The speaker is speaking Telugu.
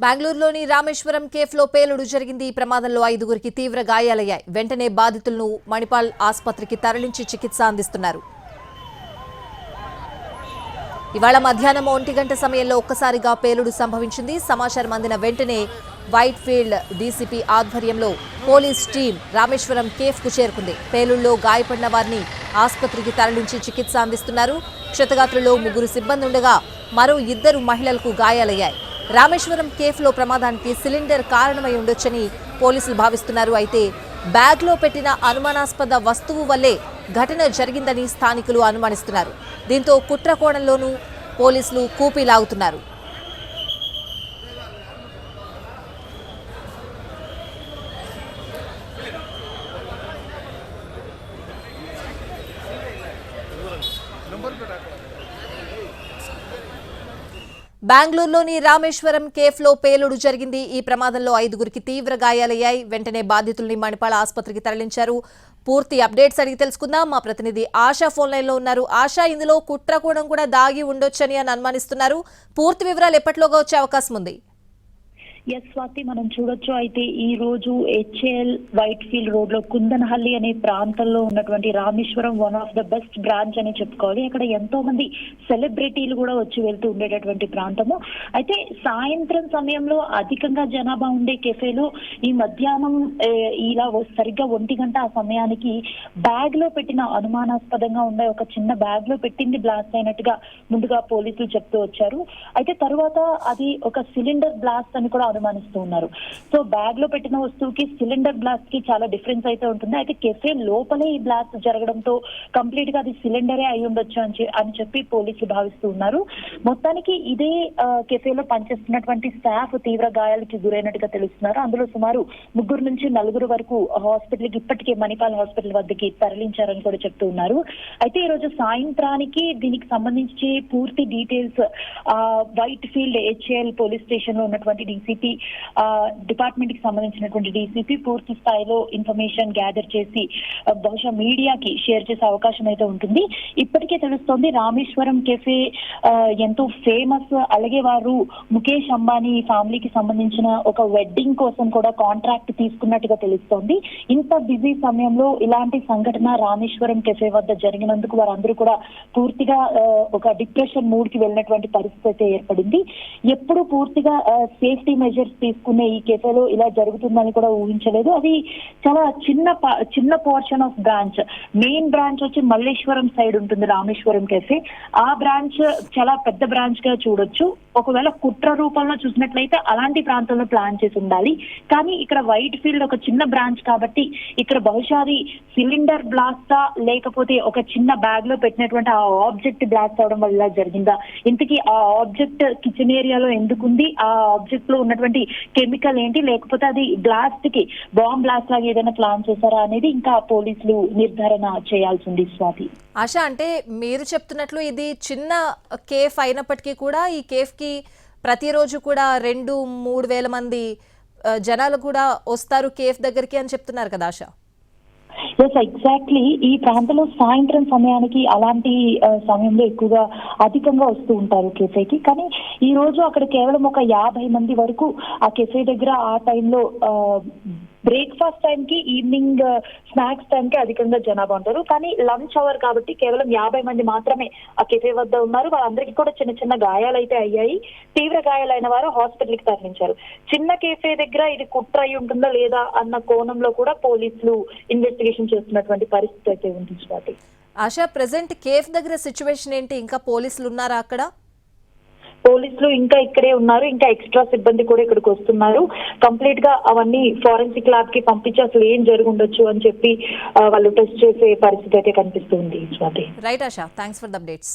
బెంగళూరులోని రామేశ్వరం కేఫ్లో పేలుడు జరిగింది. ఈ ప్రమాదంలో 5గురికి తీవ్ర గాయాలయ్యాయి. వెంటనే బాధితులను మణిపాల్ ఆసుపత్రికి తరలించి చికిత్స అందిస్తున్నారు. ఇవాళ మధ్యాహ్నం 1 గంట సమయంలో ఒక్కసారిగా పేలుడు సంభవించింది. సమాచారం అందిన వెంటనే వైట్ ఫీల్డ్ డీసీపీ ఆధ్వర్యంలో పోలీస్ టీం రామేశ్వరం కేఫ్కు చేరుకుంది. పేలుడులో గాయపడిన వారిని ఆసుపత్రికి తరలించి చికిత్స అందిస్తున్నారు. క్షతగాత్రుల్లో 3 సిబ్బంది ఉండగా మరో 2 మహిళలకు గాయాలయ్యాయి. రామేశ్వరం కేఫ్లో ప్రమాదానికి సిలిండర్ కారణమై ఉండొచ్చని పోలీసులు భావిస్తున్నారు. అయితే బ్యాగ్లో పెట్టిన అనుమానాస్పద వస్తువు వల్లే ఘటన జరిగిందని స్థానికులు అనుమానిస్తున్నారు. దీంతో కుట్ర కోణంలోనూ పోలీసులు కూపీ లాగుతున్నారు. బెంగళూరులోని రామేశ్వరం కేఫ్లో పేలుడు జరిగింది. ఈ ప్రమాదంలో 5గురికి తీవ్ర గాయాలయ్యాయి. వెంటనే బాధితుల్ని మణిపాల్ ఆసుపత్రికి తరలించారు. పూర్తి అప్డేట్స్ అడిగి తెలుసుకుందాం. మా ప్రతినిధి ఆశా ఫోన్ లైన్ లో ఉన్నారు. ఆశా, ఇందులో కుట్రకోణం కూడా దాగి ఉండొచ్చని అనుమానిస్తున్నారు. పూర్తి వివరాలు ఎప్పటిలోగా వచ్చే అవకాశం ఉంది? స్వాతి, మనం చూడొచ్చు. అయితే ఈ రోజు హెచ్ఏఎల్ వైట్ ఫీల్డ్ రోడ్ లో కుందనహల్లి అనే ప్రాంతంలో ఉన్నటువంటి Rameswaram one of the best branch అని చెప్పుకోవాలి. అక్కడ ఎంతో మంది సెలబ్రిటీలు కూడా వచ్చి వెళ్తూ ఉండేటటువంటి ప్రాంతము. అయితే సాయంత్రం సమయంలో అధికంగా జనాభా ఉండే కెఫేలో ఈ మధ్యాహ్నం ఇలా సరిగ్గా 1 గంట ఆ సమయానికి బ్యాగ్ లో పెట్టిన అనుమానాస్పదంగా ఉండే ఒక చిన్న బ్యాగ్ లో పెట్టింది బ్లాస్ట్ అయినట్టుగా ముందుగా పోలీసులు చెప్తూ వచ్చారు. అయితే తరువాత అది ఒక సిలిండర్ బ్లాస్ట్ అని కూడా అనుమానిస్తూ ఉన్నారు. సో బ్యాగ్ లో పెట్టిన వస్తువుకి సిలిండర్ బ్లాస్ట్ కి చాలా డిఫరెన్స్ అయితే ఉంటుంది. అయితే కెఫే లోపలే ఈ బ్లాస్ట్ జరగడంతో కంప్లీట్ గా అది సిలిండరే అయి ఉండొచ్చు అని చెప్పి పోలీసులు భావిస్తూ ఉన్నారు. మొత్తానికి ఇదే కెఫేలో పనిచేస్తున్నటువంటి స్టాఫ్ తీవ్ర గాయాలకి గురైనట్టుగా తెలుస్తున్నారు. అందులో సుమారు 3 నుంచి 4 వరకు హాస్పిటల్ కి ఇప్పటికే మణిపాల్ హాస్పిటల్ వద్దకి తరలించారని కూడా చెప్తూ ఉన్నారు. అయితే ఈ రోజు సాయంత్రానికి దీనికి సంబంధించి పూర్తి details white field HAL police station లో ఉన్నటువంటి డీసీపీ డిపార్ట్మెంట్ కి సంబంధించినటువంటి డీసీపీ పూర్తి స్థాయిలో ఇన్ఫర్మేషన్ గ్యాదర్ చేసి బహుశా మీడియాకి షేర్ చేసే అవకాశం అయితే ఉంటుంది. ఇప్పటికే తెలుస్తోంది రామేశ్వరం కెఫే ఎంతో ఫేమస్. అలాగే వారు ముఖేష్ అంబానీ ఫ్యామిలీకి సంబంధించిన ఒక వెడ్డింగ్ కోసం కూడా కాంట్రాక్ట్ తీసుకున్నట్టుగా తెలుస్తోంది. ఇంత బిజీ సమయంలో ఇలాంటి సంఘటన రామేశ్వరం కెఫే వద్ద జరిగినందుకు వారందరూ కూడా పూర్తిగా ఒక డిప్రెషన్ మూడ్ కి వెళ్ళినటువంటి పరిస్థితి అయితే ఏర్పడింది. ఎప్పుడు పూర్తిగా సేఫ్టీ మెజర్స్ తీసుకునే ఈ కెఫేలో ఇలా జరుగుతుందని కూడా ఊహించలేదు. అది చాలా చిన్న portion of branch. Main branch వచ్చి మల్లేశ్వరం సైడ్ ఉంటుంది రామేశ్వరం కెఫే. ఆ బ్రాంచ్ చాలా పెద్ద బ్రాంచ్ గా చూడొచ్చు. ఒకవేళ కుట్ర రూపంలో చూసినట్లయితే అలాంటి ప్రాంతంలో ప్లాన్ చేసి ఉండాలి. కానీ ఇక్కడ వైట్ ఫీల్డ్ ఒక చిన్న బ్రాంచ్ కాబట్టి ఇక్కడ బహుశా సిలిండర్ బ్లాస్టా లేకపోతే ఒక చిన్న బ్యాగ్ లో పెట్టినటువంటి ఆ ఆబ్జెక్ట్ బ్లాస్ట్ అవడం వల్ల జరిగిందా, ఇంతకీ ఆ ఆబ్జెక్ట్ కిచెన్ ఏరియాలో ఎందుకుంది, ఆ ఆబ్జెక్ట్ లో ఉన్నటువంటి కెమికల్ ఏంటి, లేకపోతే అది బ్లాస్ట్ కి బాంబ్ బ్లాస్ట్ లాగా ఏదైనా ప్లాన్ చేశారా అనేది ఇంకా పోలీసులు నిర్ధారణ చేయాల్సింది. స్వాతి, ఆశ, అంటే మీరు చెప్తున్నట్లు ఇది చిన్న కేఫ్ అయినప్పటికీ కూడా ఈ కేఫ్ కి ప్రతిరోజు కూడా 2-3 వేల మంది జనాలు కూడా వస్తారు కేఫ్ దగ్గరికి అని చెప్తున్నారు కదా ఆశ? ఎగ్జాక్ట్లీ. ఈ ప్రాంతంలో సాయంత్రం సమయానికి అలాంటి సమయంలో ఎక్కువగా అధికంగా వస్తూ ఉంటారు కెఫేకి. కానీ ఈ రోజు అక్కడ కేవలం ఒక 50 మంది వరకు ఆ కెఫే దగ్గర ఆ టైంలో బ్రేక్ఫాస్ట్ టైం కి, ఈవినింగ్ స్నాక్స్ టైం కి అధికంగా జనాభా ఉంటారు. కానీ లంచ్ అవర్ కాబట్టి కేవలం 50 మంది మాత్రమే ఆ కెఫే వద్ద ఉన్నారు. వాళ్ళందరికీ కూడా చిన్న గాయాలు అయితే అయ్యాయి. తీవ్ర గాయాలైన వారు హాస్పిటల్ కి తరలించారు. చిన్న కెఫే దగ్గర ఇది కుట్ర అయి ఉంటుందా లేదా అన్న కోణంలో కూడా పోలీసులు ఇన్వెస్టిగేషన్ చేస్తున్నటువంటి పరిస్థితి అయితే ఉంది. స్వాతి, ఆశా, ప్రెసెంట్ కేఫ్ దగ్గర సిచ్యువేషన్ ఏంటి? ఇంకా పోలీసులు ఉన్నారా అక్కడ? పోలీసులు ఇంకా ఇక్కడే ఉన్నారు. ఇంకా ఎక్స్ట్రా సిబ్బంది కూడా ఇక్కడికి వస్తున్నారు. కంప్లీట్ గా అవన్నీ ఫోరెన్సిక్ ల్యాబ్ కి పంపించి అసలు ఏం జరుగుండొచ్చు అని చెప్పి వాళ్ళు టెస్ట్ చేసే పరిస్థితి అయితే కనిపిస్తుంది. Right ASHA, thanks for the updates.